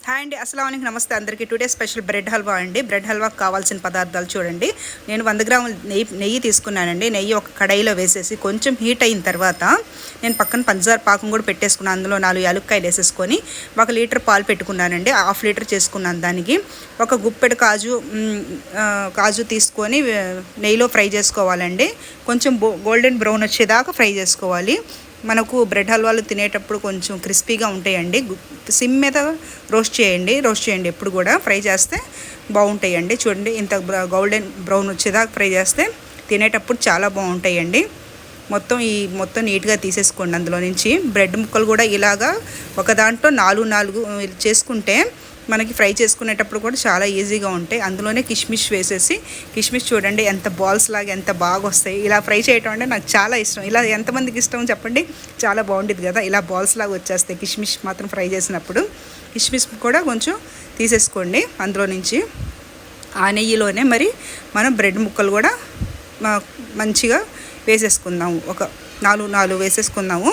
Hi అండి, అస్సలాము నమస్తే అందరికీ. టుడే స్పెషల్ బ్రెడ్ హల్వా అండి. బ్రెడ్ హల్వాకి కావాల్సిన పదార్థాలు చూడండి. నేను 100 గ్రాముల నెయ్యి తీసుకున్నానండి. నెయ్యి ఒక కడాయిలో వేసేసి కొంచెం హీట్ అయిన తర్వాత నేను పక్కన పంచదార పాకం కూడా పెట్టేసుకున్నాను. అందులో 4 యాలక్కాయలు వేసేసుకొని 1 లీటర్ పాలు పెట్టుకున్నానండి. హాఫ్ లీటర్ చేసుకున్నాను. దానికి ఒక గుప్పెడు కాజు తీసుకొని నెయ్యిలో ఫ్రై చేసుకోవాలండి. కొంచెం గోల్డెన్ బ్రౌన్ వచ్చేదాకా ఫ్రై చేసుకోవాలి. మనకు బ్రెడ్ హల్వాలు తినేటప్పుడు కొంచెం క్రిస్పీగా ఉంటాయండి. సిమ్ మీద రోస్ట్ చేయండి ఎప్పుడు కూడా ఫ్రై చేస్తే బాగుంటాయండి. చూడండి, ఇంత గోల్డెన్ బ్రౌన్ వచ్చేదాకా ఫ్రై చేస్తే తినేటప్పుడు చాలా బాగుంటాయండి. మొత్తం నీట్గా తీసేసుకోండి. అందులో నుంచి బ్రెడ్ ముక్కలు కూడా ఇలాగా ఒక దాంట్లో 4 చేసుకుంటే మనకి ఫ్రై చేసుకునేటప్పుడు కూడా చాలా ఈజీగా ఉంటాయి. అందులోనే కిష్మిష్ వేసేసి, కిష్మిష్ చూడండి ఎంత బాల్స్ లాగా ఎంత బాగా వస్తాయి. ఇలా ఫ్రై చేయటం అంటే నాకు చాలా ఇష్టం. ఇలా ఎంతమందికి ఇష్టం చెప్పండి. చాలా బాగుంటుంది కదా, ఇలా బాల్స్ లాగా వచ్చేస్తాయి కిష్మిష్ మాత్రం ఫ్రై చేసినప్పుడు. కిష్మిష్ కూడా కొంచెం తీసేసుకోండి అందులో నుంచి. ఆ నెయ్యిలోనే మరి మనం బ్రెడ్ ముక్కలు కూడా మంచిగా వేసేసుకుందాము. ఒక 4 వేసేసుకుందాము.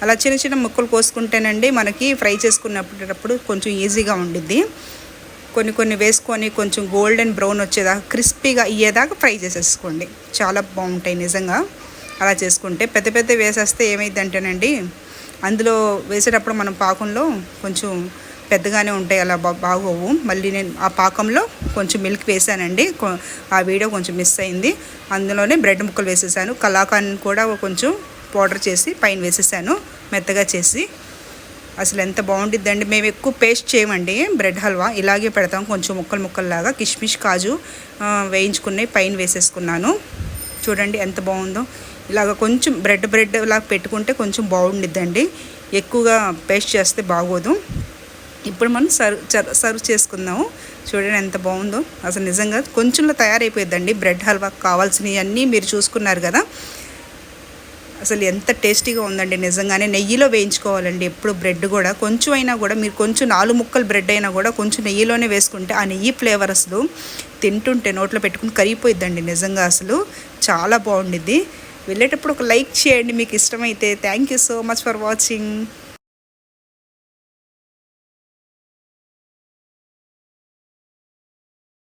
అలా చిన్న చిన్న ముక్కలు కోసుకుంటేనండి మనకి ఫ్రై చేసుకున్నప్పుడు కొంచెం ఈజీగా ఉండిద్ది. కొన్ని వేసుకొని కొంచెం గోల్డెన్ బ్రౌన్ వచ్చేదాకా క్రిస్పీగా అయ్యేదాకా ఫ్రై చేసేసుకోండి. చాలా బాగుంటాయి నిజంగా. అలా చేసుకుంటే పెద్ద వేసేస్తే ఏమైందంటేనండి, అందులో వేసేటప్పుడు మనం పాకంలో కొంచెం పెద్దగానే ఉంటాయి, అలా బాగోవు. మళ్ళీ నేను ఆ పాకంలో కొంచెం మిల్క్ వేసానండి. ఆ వీడియో కొంచెం మిస్ అయింది. అందులోనే బ్రెడ్ ముక్కలు వేసేసాను. కలాకాన్ కూడా కొంచెం పౌడర్ చేసి పైన వేసేసాను, మెత్తగా చేసి. అసలు ఎంత బాగుంటుందండి. మేము ఎక్కువ పేస్ట్ చేయమండి బ్రెడ్ హల్వా, ఇలాగే పెడతాం. కొంచెం ముక్కల్లాగా కిష్మిష్ కాజు వేయించుకుని పైన వేసేసుకున్నాను. చూడండి ఎంత బాగుందో. ఇలాగ కొంచెం బ్రెడ్ లాగా పెట్టుకుంటే కొంచెం బాగుండిద్దండి. ఎక్కువగా పేస్ట్ చేస్తే బాగోదు. ఇప్పుడు మనం సర్వ్ చేసుకుందాము. చూడండి ఎంత బాగుందో. అసలు నిజంగా కొంచెంలో తయారైపోయిద్దండి బ్రెడ్ హల్వాకి కావాల్సినవి అన్నీ మీరు చూసుకున్నారు కదా. అసలు ఎంత టేస్టీగా ఉందండి నిజంగానే. నెయ్యిలో వేయించుకోవాలండి ఎప్పుడు బ్రెడ్ కూడా. కొంచెం అయినా కూడా మీరు కొంచెం 4 ముక్కలు బ్రెడ్ అయినా కూడా కొంచెం నెయ్యిలోనే వేసుకుంటే ఆ నెయ్యి ఫ్లేవర్ అసలు తింటుంటే నోట్లో పెట్టుకుని కరిగిపోయిద్దండి నిజంగా. అసలు చాలా బాగుండిద్ది. వెళ్ళేటప్పుడు ఒక లైక్ చేయండి మీకు ఇష్టమైతే. Thank you so much for watching.